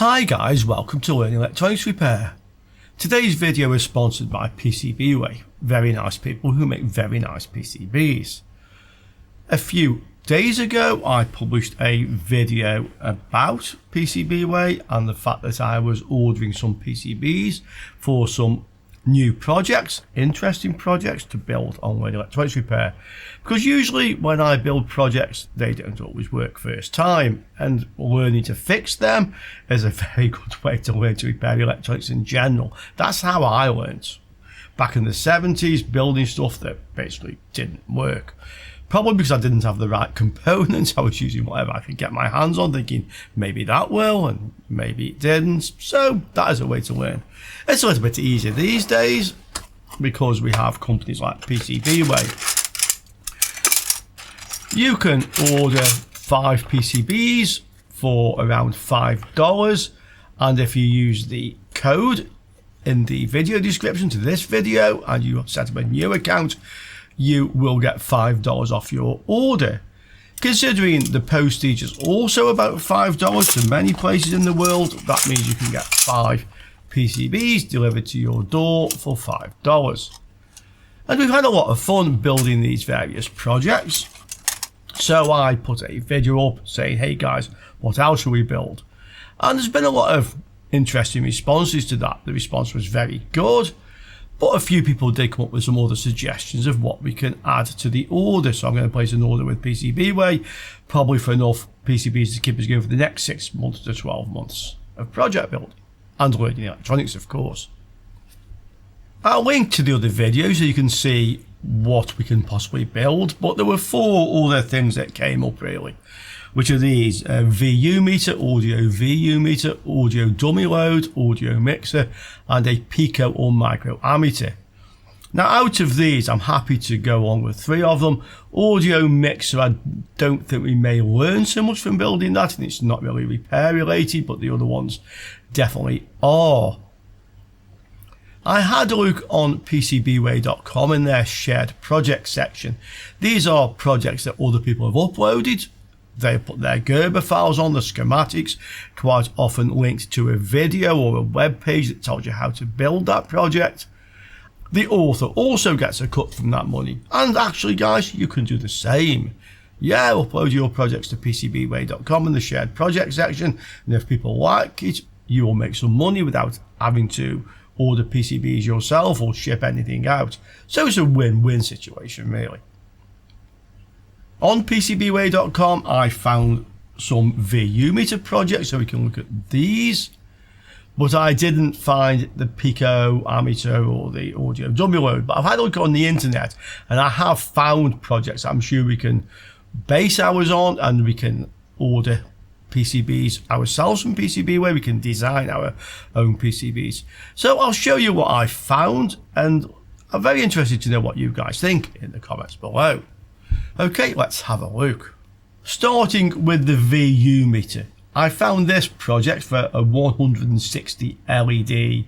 Hi guys, welcome to Learning Electronics Repair. Today's video is sponsored by PCBWay, very nice people who make very nice PCBs. A few days ago I published a video about PCBWay and the fact that I was ordering some PCBs for some new projects, interesting projects to build on Learning Electronics Repair, because usually when I build projects they don't always work first time, and learning to fix them is a very good way to learn to repair electronics in general. That's how I learned back in the 70s, building stuff that basically didn't work. Probably because I didn't have the right components. I was using whatever I could get my hands on, thinking maybe that will, and maybe it didn't. So that is a way to learn. It's a little bit easier these days because we have companies like PCBWay. You can order 5 PCBs for around $5, and if you use the code in the video description to this video and you set up a new account, you will get $5 off your order. Considering the postage is also about $5 to many places in the world, that means you can get 5 PCBs delivered to your door for $5. And we've had a lot of fun building these various projects. So I put a video up saying, hey guys, what else should we build? And there's been a lot of interesting responses to that. The response was very good. But a few people did come up with some other suggestions of what we can add to the order. So I'm going to place an order with PCBWay, probably for enough PCBs to keep us going for the next 6 months to 12 months of project build. And learning electronics, of course. I'll link to the other video so you can see what we can possibly build. But there were 4 other things that came up really, which are these: VU meter, audio VU meter, audio dummy load, audio mixer, and a Pico or micro ammeter. Now out of these I'm happy to go on with 3 of them. Audio mixer, I don't think we may learn so much from building that, and it's not really repair related, but the other ones definitely are. I had a look on PCBWay.com in their shared project section. These are projects that other people have uploaded. They put their Gerber files on, the schematics, quite often linked to a video or a web page that tells you how to build that project. The author also gets a cut from that money. And actually guys, you can do the same. Yeah, upload your projects to PCBWay.com in the shared project section, and if people like it, you will make some money without having to order PCBs yourself or ship anything out. So it's a win-win situation really. On PCBWay.com I found some VU meter projects, so we can look at these, but I didn't find the Pico ammeter or the audio dummy load. But I've had a look on the internet and I have found projects I'm sure we can base ours on, and we can order PCBs ourselves from PCBWay. We can design our own PCBs. So I'll show you what I found, and I'm very interested to know what you guys think in the comments below. Okay, let's have a look. Starting with the VU meter. I found this project for a 160 LED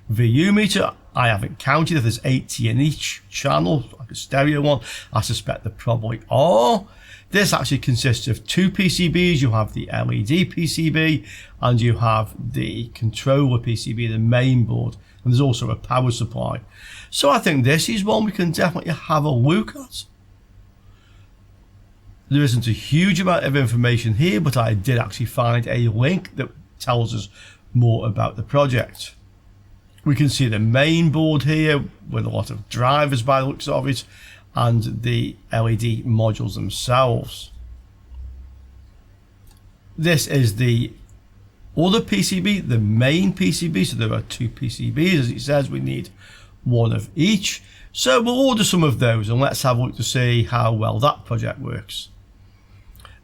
VU meter. I haven't counted if there's 80 in each channel, like a stereo one. I suspect there probably are. This actually consists of 2 PCBs. You have the LED PCB and you have the controller PCB, the main board, and there's also a power supply. So I think this is one we can definitely have a look at. There isn't a huge amount of information here, but I did actually find a link that tells us more about the project. We can see the main board here with a lot of drivers by the looks of it, and the LED modules themselves. This is the other PCB, the main PCB, so there are 2 PCBs as it says. We need 1 of each. So we'll order some of those and let's have a look to see how well that project works.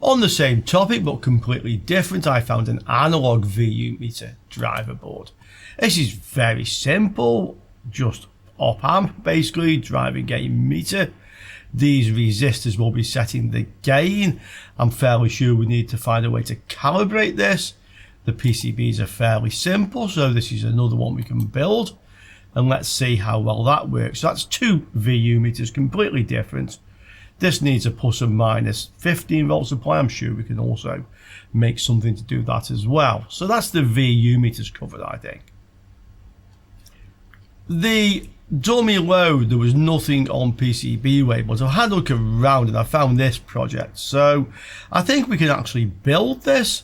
On the same topic but completely different, I found an analog VU meter driver board. This is very simple, just op amp basically, driving gain meter. These resistors will be setting the gain. I'm fairly sure we need to find a way to calibrate this. The PCBs are fairly simple, so this is another one we can build, and let's see how well that works. So that's 2 VU meters, completely different. This needs a plus and minus 15 volt supply. I'm sure we can also make something to do that as well. So that's the VU meters covered, I think. The dummy load, there was nothing on PCBWay, but I had a look around and I found this project. So I think we can actually build this.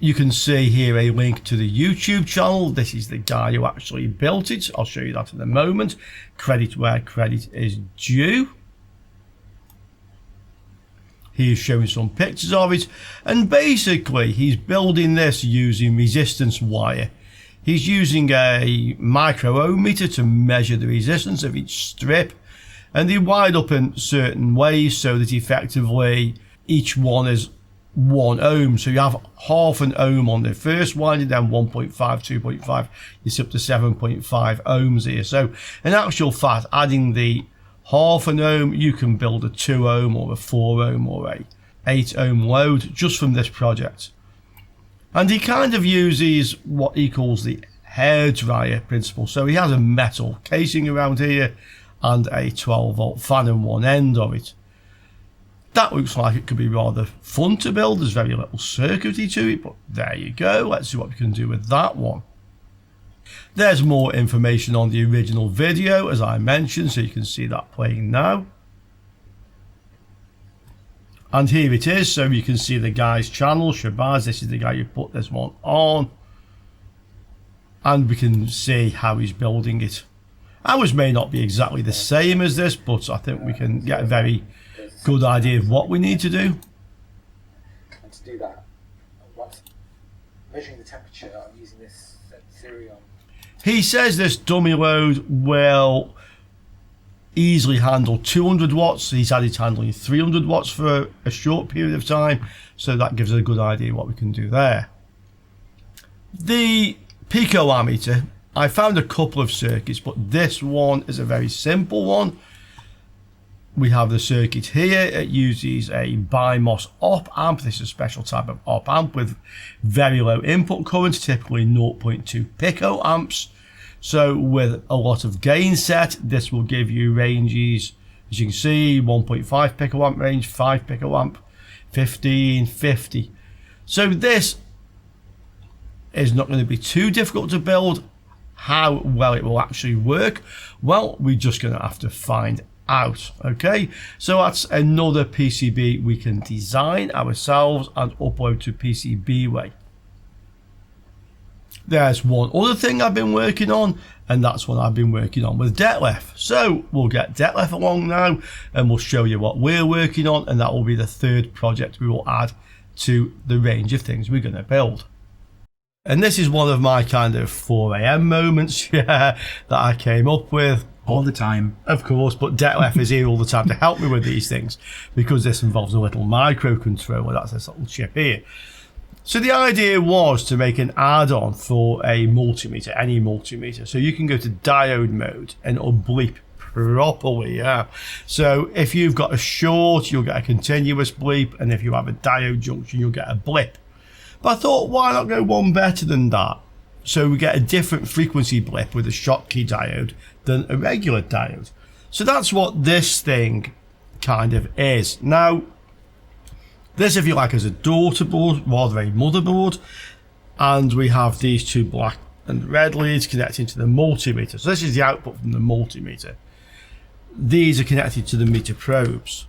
You can see here a link to the YouTube channel. This is the guy who actually built it. I'll show you that in a moment. Credit where credit is due. He's showing some pictures of it. And basically, he's building this using resistance wire. He's using a micro-ohm meter to measure the resistance of each strip. And they wired up in certain ways so that effectively each one is 1 ohm. So you have half an ohm on the first winding, then 1.5, 2.5, it's up to 7.5 ohms here. So in actual fact, adding the half an ohm, you can build a 2 ohm or a 4 ohm or a 8 ohm load just from this project. And he kind of uses what he calls the hairdryer principle. So he has a metal casing around here and a 12 volt fan in one end of it. That looks like it could be rather fun to build. There's very little circuitry to it, but there you go. Let's see what we can do with that one. There's more information on the original video, as I mentioned, so you can see that playing now. And here it is, so you can see the guy's channel, Shabazz. This is the guy who put this one on. And we can see how he's building it. Ours may not be exactly the same as this, but I think we can get a very good idea of what we need to do. And to do that, measuring the temperature, I'm using this Sirion. He says this dummy load will easily handle 200 watts. He's had it handling 300 watts for a short period of time, so that gives us a good idea what we can do there. The Pico ammeter, I found a couple of circuits, but this one is a very simple one. We have the circuit here. It uses a BIMOS op amp. This is a special type of op amp with very low input current, typically 0.2 pico amps. So with a lot of gain set, this will give you ranges, as you can see, 1.5 pico amp range, 5 pico amp, 15, 50. So this is not going to be too difficult to build. How well it will actually work, well, we're just going to have to find out. Okay, so that's another PCB we can design ourselves and upload to PCBWay. There's one other thing I've been working on, and that's what I've been working on with Detlef. So we'll get Detlef along now and we'll show you what we're working on, and that will be the third project we will add to the range of things we're going to build. And this is one of my kind of 4 AM moments that I came up with. All the time. Of course, but Detlef is here all the time to help me with these things, because this involves a little microcontroller. That's this little chip here. So the idea was to make an add-on for a multimeter, any multimeter. So you can go to diode mode and it'll bleep properly, yeah. So if you've got a short, you'll get a continuous bleep, and if you have a diode junction, you'll get a blip. But I thought, why not go one better than that? So we get a different frequency blip with a Schottky diode than a regular diode. So that's what this thing kind of is. Now, this, if you like, is a daughter board rather than a motherboard, and we have these two black and red leads connecting to the multimeter. So this is the output from the multimeter. These are connected to the meter probes.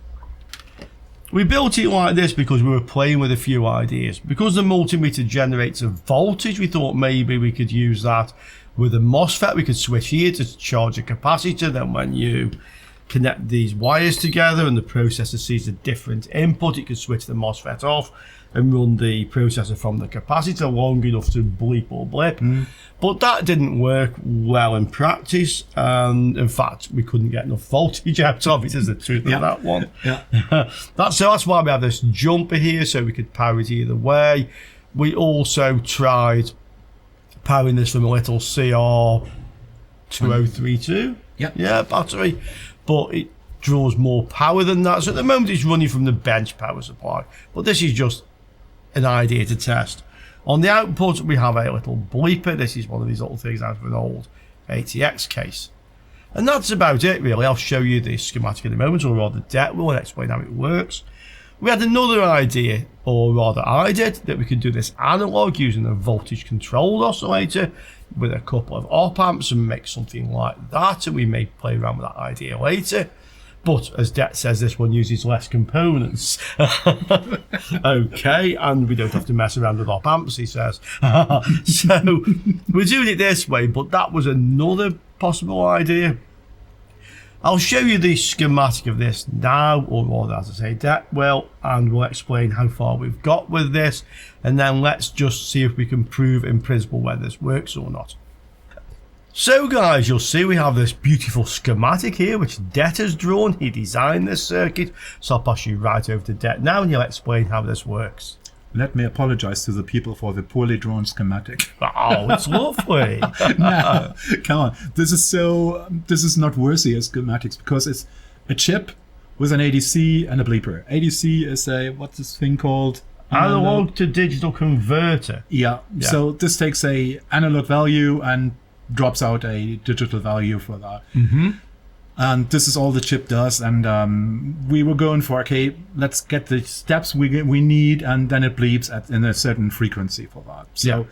We built it like this because we were playing with a few ideas. Because the multimeter generates a voltage, we thought maybe we could use that with a MOSFET. We could switch here to charge a capacitor. Then when you connect these wires together and the processor sees a different input, it could switch the MOSFET off and run the processor from the capacitor long enough to bleep or blip. But that didn't work well in practice, and in fact we couldn't get enough voltage out of it, is the truth of that one. That's why we have this jumper here, so we could power it either way. We also tried powering this from a little CR2032 battery, but it draws more power than that. So at the moment it's running from the bench power supply, but this is just an idea to test. On the output we have a little bleeper. This is one of these little things out of an old ATX case. And that's about it really. I'll show you the schematic in a moment, or rather the det will, and explain how it works. We had another idea, or rather I did, that we could do this analog using a voltage controlled oscillator with a couple of op amps and make something like that, and we may play around with that idea later. But as Det says, this one uses less components. Okay, and we don't have to mess around with op amps, he says. So we're doing it this way, but that was another possible idea. I'll show you the schematic of this now, or rather, as I say, Det will, and we'll explain how far we've got with this, and then let's just see if we can prove in principle whether this works or not. So guys, you'll see we have this beautiful schematic here which Det has drawn. He designed this circuit, so I'll pass you right over to Det now and he'll explain how this works. Let me apologize to the people for the poorly drawn schematic. Oh, it's lovely. No, come on. This is not worthy as schematics, because it's a chip with an ADC and a bleeper. ADC is what's this thing called? Analog to digital converter. Yeah. So this takes a analog value and drops out a digital value for that. And this is all the chip does, and we were going for, okay, let's get the steps we need, and then it bleeps in a certain frequency for that. So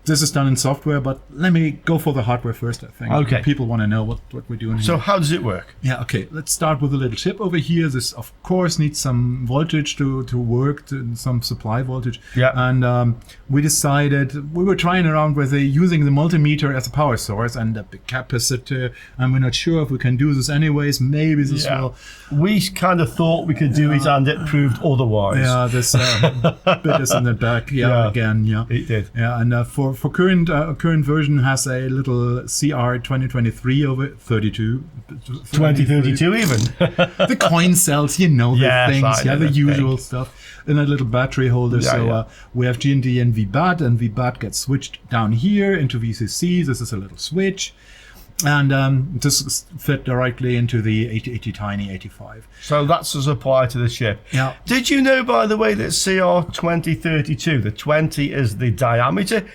this is done in software, but let me go for the hardware first, I think. Okay. People want to know what we're doing here. So how does it work? Yeah, okay, let's start with a little chip over here. This, of course, needs some voltage to work, some supply voltage. Yeah. And we decided, we were trying around with using the multimeter as a power source and a big capacitor, and we're not sure if we can do this anyways. Maybe this will... We kind of thought we could do it, and it proved otherwise. Yeah, this bit is in the back. Again. It did. Yeah, and for current version has a little CR 2023 over 32. 2032 even. The coin cells, the things, the usual stuff. In a little battery holder. We have GND and VBAT, and VBAT gets switched down here into VCC. This is a little switch. And this is fit directly into the 80 Tiny 85. So that's a supply to the chip. Yeah. Did you know, by the way, that CR 2032, the 20 is the diameter,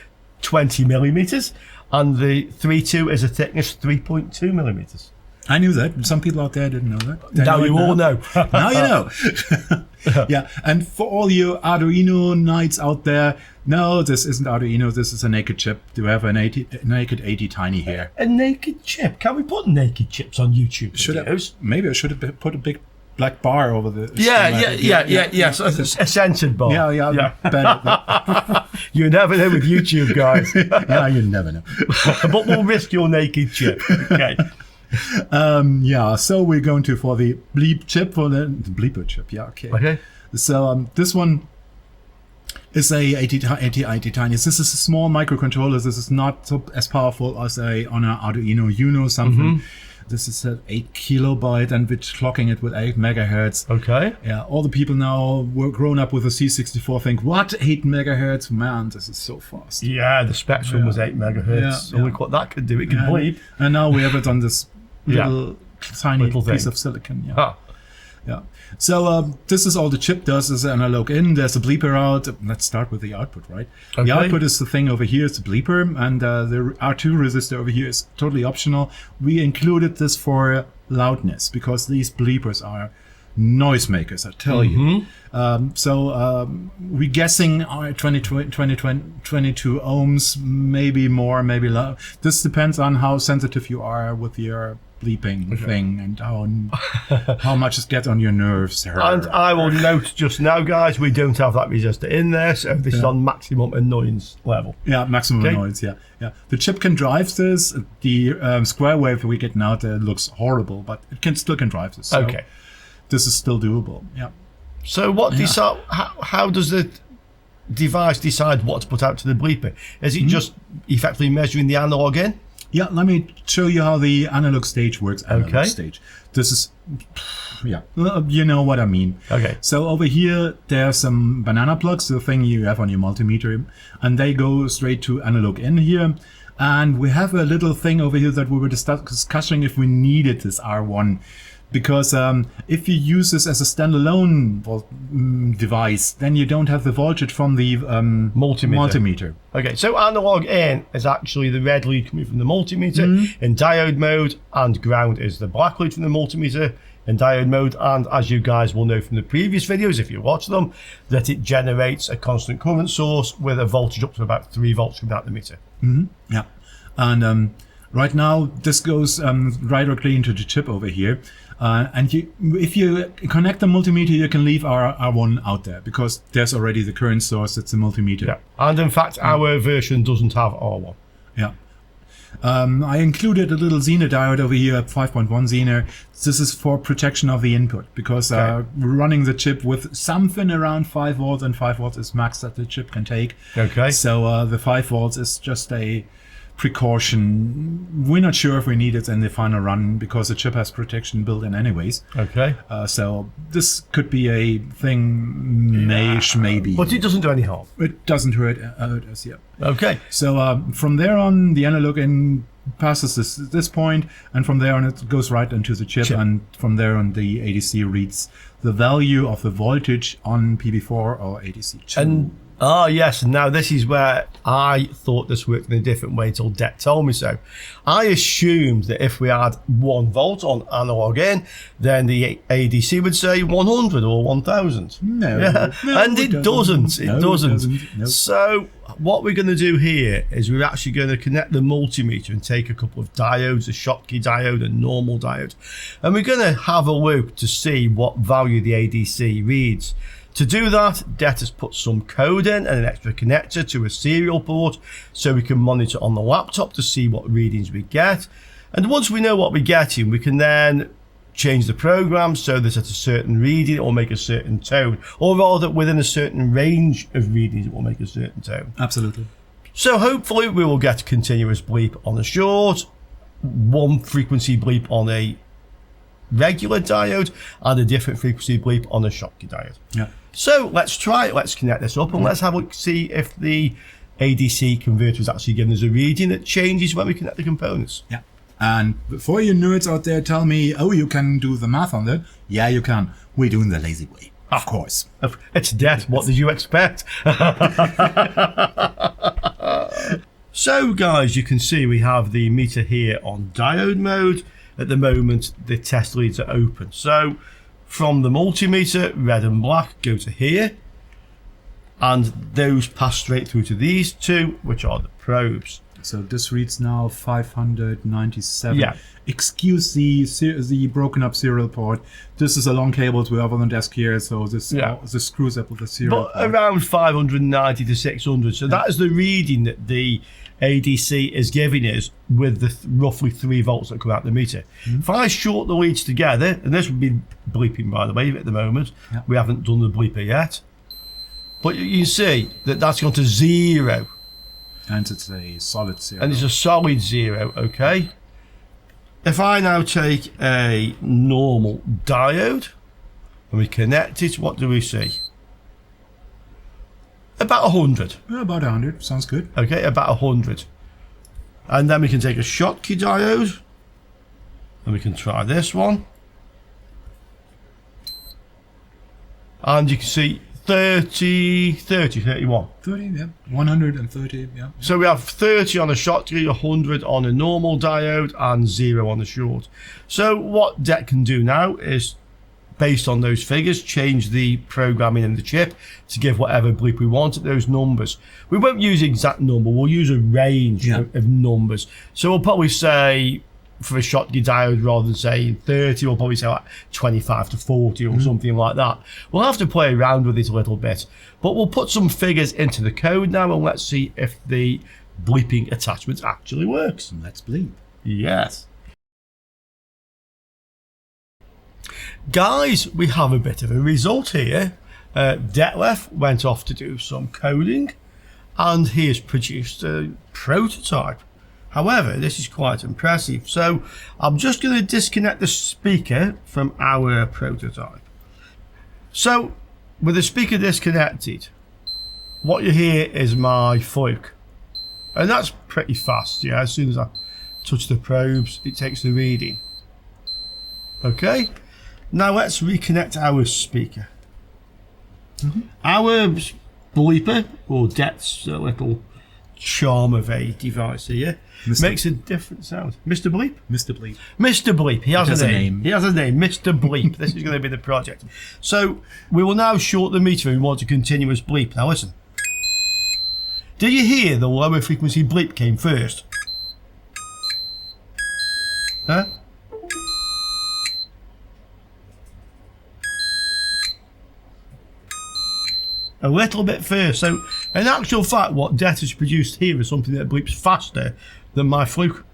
20 millimeters, and the 32 is a thickness, 3.2 millimeters? I knew that. Some people out there didn't know that. Now you all know. Now you know. Yeah, and for all you Arduino knights out there, no, this isn't Arduino. This is a naked chip. Do we have a naked 80 Tiny here? A naked chip? Can we put naked chips on YouTube videos? Maybe I should have put a big black bar over the... Yes, a censored bar. Yeah. Better. You never know with YouTube, guys. Yeah, you never know. But we'll risk your naked chip. Okay. So we're going for the Bleep chip, for the bleeper chip. Yeah, okay. So this one is a 80 Tiny. This is a small microcontroller. This is not as powerful as on an Arduino Uno something. This is an 8 kilobyte, and we're clocking it with 8 megahertz. Okay. Yeah, all the people now were grown up with a C64 think, what, 8 megahertz? Man, this is so fast. Yeah, the Spectrum was 8 megahertz. So look what that could do. It can bleep. And now we have it on this little tiny piece of silicon. Yeah. So this is all the chip does, is analog in. There's a bleeper out. Let's start with the output, right? The output is the thing over here, it's the bleeper, and the R2 resistor over here is totally optional. We included this for loudness, because these bleepers are noisemakers, I tell you. We're guessing 22 ohms, maybe more, maybe low. This depends on how sensitive you are with your bleeping thing, and how much it gets on your nerves. And I will note just now, guys, we don't have that resistor in there, so this is on maximum annoyance level. Yeah, maximum annoyance. Yeah. The chip can drive this. The square wave we get now looks horrible, but it still can drive this. So this is still doable. Yeah. So how does the device decide what to put out to the bleeper? Is it just effectively measuring the analog in? Yeah, let me show you how the analog stage works. Stage. This is, you know what I mean. Okay. So over here, there are some banana plugs, the thing you have on your multimeter, and they go straight to analog in here. And we have a little thing over here that we were discussing if we needed this R1 because if you use this as a standalone device, then you don't have the voltage from the multimeter. Okay, so analog in is actually the red lead coming from the multimeter in diode mode, and ground is the black lead from the multimeter in diode mode. And as you guys will know from the previous videos, if you watch them, that it generates a constant current source with a voltage up to about 3 volts coming out the meter. Yeah, and right now this goes directly into the chip over here. And if you connect the multimeter, you can leave R1 out there because there's already the current source. It's a multimeter. Yeah. And in fact, our version doesn't have R1. Yeah. I included a little Zener diode over here, 5.1 Zener. This is for protection of the input because we're running the chip with something around 5 volts, and 5 volts is max that the chip can take. Okay. So the 5 volts is just a precaution. We're not sure if we need it in the final run because the chip has protection built in anyways. Okay. So this could be a thing, maybe. But it doesn't do any harm. It doesn't hurt us, yeah. Okay. So from there on, the analog in passes this point, and from there on it goes right into the chip. And from there on the ADC reads the value of the voltage on PB4 or ADC2. And yes, now this is where I thought this worked in a different way until Det told me so. I assumed that if we had 1 volt on analog in, then the ADC would say 100 or 1000. No, and it doesn't. It doesn't. No. So what we're going to do here is we're actually going to connect the multimeter and take a couple of diodes, a Schottky diode, a normal diode, and we're going to have a look to see what value the ADC reads. To do that, Det has put some code in and an extra connector to a serial port so we can monitor on the laptop to see what readings we get. And once we know what we're getting, we can then change the program so that at a certain reading it will make a certain tone, or rather within a certain range of readings it will make a certain tone. Absolutely. So hopefully we will get continuous bleep on a short, 1 frequency bleep on a regular diode, and a different frequency bleep on a Schottky diode. Yeah. So let's try it. Let's connect this up and let's have a look, see if the ADC converter is actually giving us a reading that changes when we connect the components. Yeah. And before you nerds out there tell me, oh, you can do the math on that. Yeah, you can. We're doing the lazy way. Of course. It's Det. What did you expect? So guys, you can see we have the meter here on diode mode. At the moment, the test leads are open. So from the multimeter, red and black go to here, and those pass straight through to these two, which are the probes. So this reads now 597. Yeah. Excuse the broken up serial port. This is a long cable to have on the desk here, so this screws up with the serial port. Around 590 to 600. So that is the reading that the ADC is giving us with the roughly 3 volts that come out the meter. If I short the leads together, and this would be bleeping by the way at the moment, we haven't done the bleeper yet, but you can see that that's gone to 0. And it's a solid 0. And it's a solid 0, okay? If I now take a normal diode and we connect it, what do we see? About 100. Yeah, about 100. Sounds good. Okay, about 100. And then we can take a Schottky diode and we can try this one. And you can see 31. 30, yeah. 130, yeah. So we have 30 on a Schottky, 100 on a normal diode, and 0 on the short. So what Det can do now is, based on those figures, change the programming in the chip to give whatever bleep we want at those numbers. We won't use the exact number, we'll use a range of numbers. So we'll probably say, for a Schottky diode, rather than saying 30, we'll probably say like 25 to 40 or something like that. We'll have to play around with it a little bit, but we'll put some figures into the code now and let's see if the bleeping attachment actually works. Let's bleep. Yes. Guys, we have a bit of a result here. Detlef went off to do some coding and he has produced a prototype. However, this is quite impressive. So I'm just going to disconnect the speaker from our prototype. So with the speaker disconnected, what you hear is my fluke. And that's pretty fast. Yeah, as soon as I touch the probes, it takes the reading. Okay, now let's reconnect our speaker. Our bleeper, or Det's little charm of a device here, makes a different sound. Mr. Bleep? Mr. Bleep. Mr. Bleep. He has a name. He has a name. Mr. Bleep. This is going to be the project. So we will now short the meter and we want a continuous bleep. Now listen. Did you hear the lower frequency bleep came first? Huh? A little bit first. So in actual fact, what Det has produced here is something that bleeps faster than my fluke.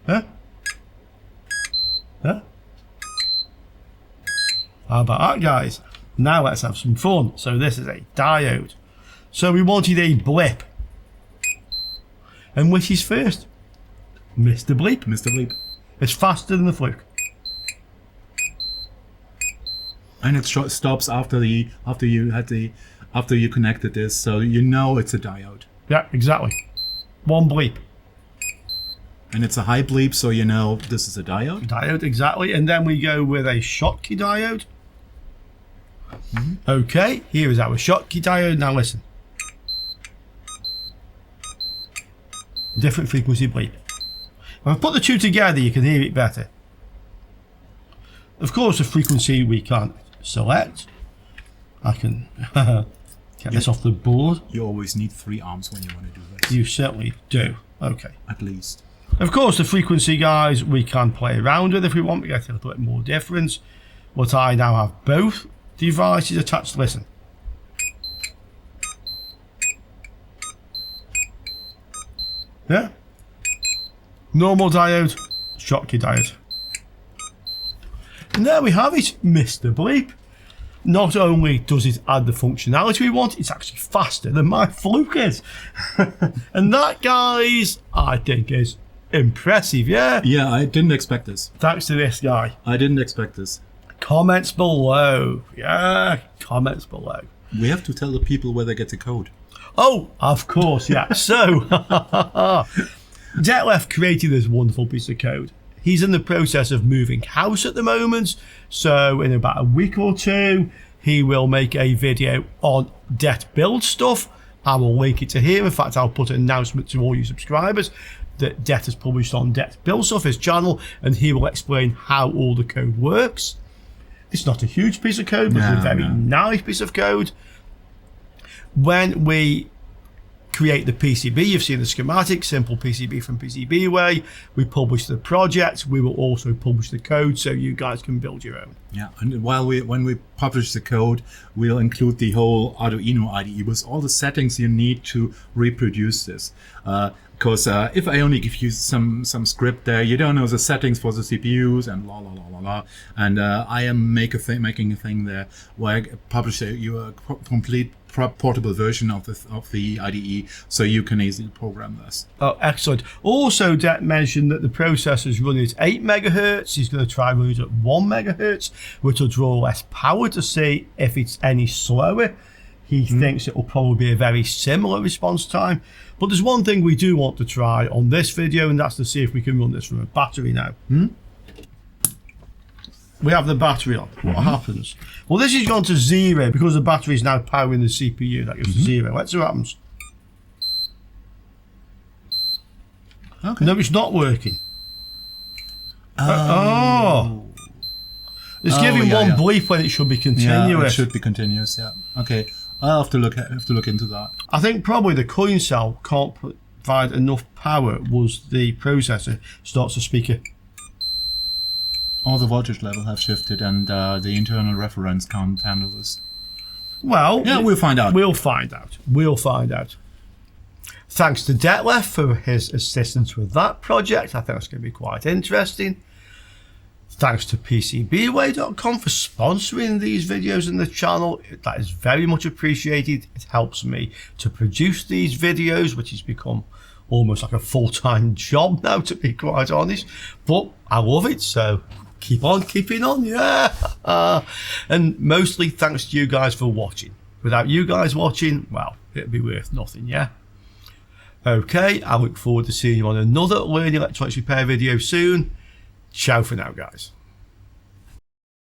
Huh? Huh? How about that, guys? Now let's have some fun. So this is a diode. So we wanted a blip. And which is first? Mr. Bleep. Mr. Bleep. It's faster than the fluke. And it stops after you connected this, so you know it's a diode. Yeah, exactly. One bleep. And it's a high bleep, so you know this is a diode. Diode, exactly. And then we go with a Schottky diode. Okay, here is our Schottky diode. Now listen. Different frequency bleep. If I put the two together, you can hear it better. Of course, the frequency we can't select. I can get this off the board. You always need 3 arms when you want to do this. You certainly do. Okay. At least. Of course, the frequency, guys, we can play around with if we want. We get a little bit more difference. But I now have both devices attached. Listen. Yeah. Normal diode, Schottky diode. And there we have it, Mr. Bleep. Not only does it add the functionality we want, it's actually faster than my fluke is. And that, guys, I think is impressive, yeah? Yeah, I didn't expect this. Thanks to this guy. I didn't expect this. Comments below. Yeah, comments below. We have to tell the people where they get the code. Oh, of course, yeah. So, Detlef created this wonderful piece of code. He's in the process of moving house at the moment, so in about a week or two, he will make a video on Det build stuff. I will link it to here. In fact, I'll put an announcement to all you subscribers that Det has published on Det build stuff, his channel, and he will explain how all the code works. It's not a huge piece of code, but it's a very nice piece of code. When we create the PCB, you've seen the schematic, simple PCB from PCBWay. We publish the project. We will also publish the code so you guys can build your own. Yeah, and when we publish the code, we'll include the whole Arduino IDE with all the settings you need to reproduce this. Because if I only give you some script there, you don't know the settings for the CPUs and la la la la la. And I am making a thing there where I publish a complete portable version of the IDE, so you can easily program this. Oh, excellent. Also, Det mentioned that the processor is running at 8 megahertz. He's going to try running it at 1 megahertz, which will draw less power to see if it's any slower. He thinks it will probably be a very similar response time. But there's one thing we do want to try on this video, and that's to see if we can run this from a battery now. We have the battery on. What happens? Well, this has gone to 0 because the battery is now powering the CPU. That goes to 0. Let's see what happens. Okay. No, it's not working. It's giving one bleep when it should be continuous. Yeah, it should be continuous. Yeah. Okay. I'll have to look into that. I think probably the coin cell can't provide enough power was the processor starts the speaker. All the voltage level have shifted, and the internal reference can't handle this. Well, yeah, we'll find out. We'll find out. We'll find out. Thanks to Detlef for his assistance with that project. I think that's going to be quite interesting. Thanks to PCBWay.com for sponsoring these videos in the channel. That is very much appreciated. It helps me to produce these videos, which has become almost like a full-time job now, to be quite honest. But I love it, so keep on keeping on, yeah. And mostly thanks to you guys for watching. Without you guys watching, well, it'd be worth nothing, yeah. Okay, I look forward to seeing you on another Learning Electronics Repair video soon. Ciao for now, guys.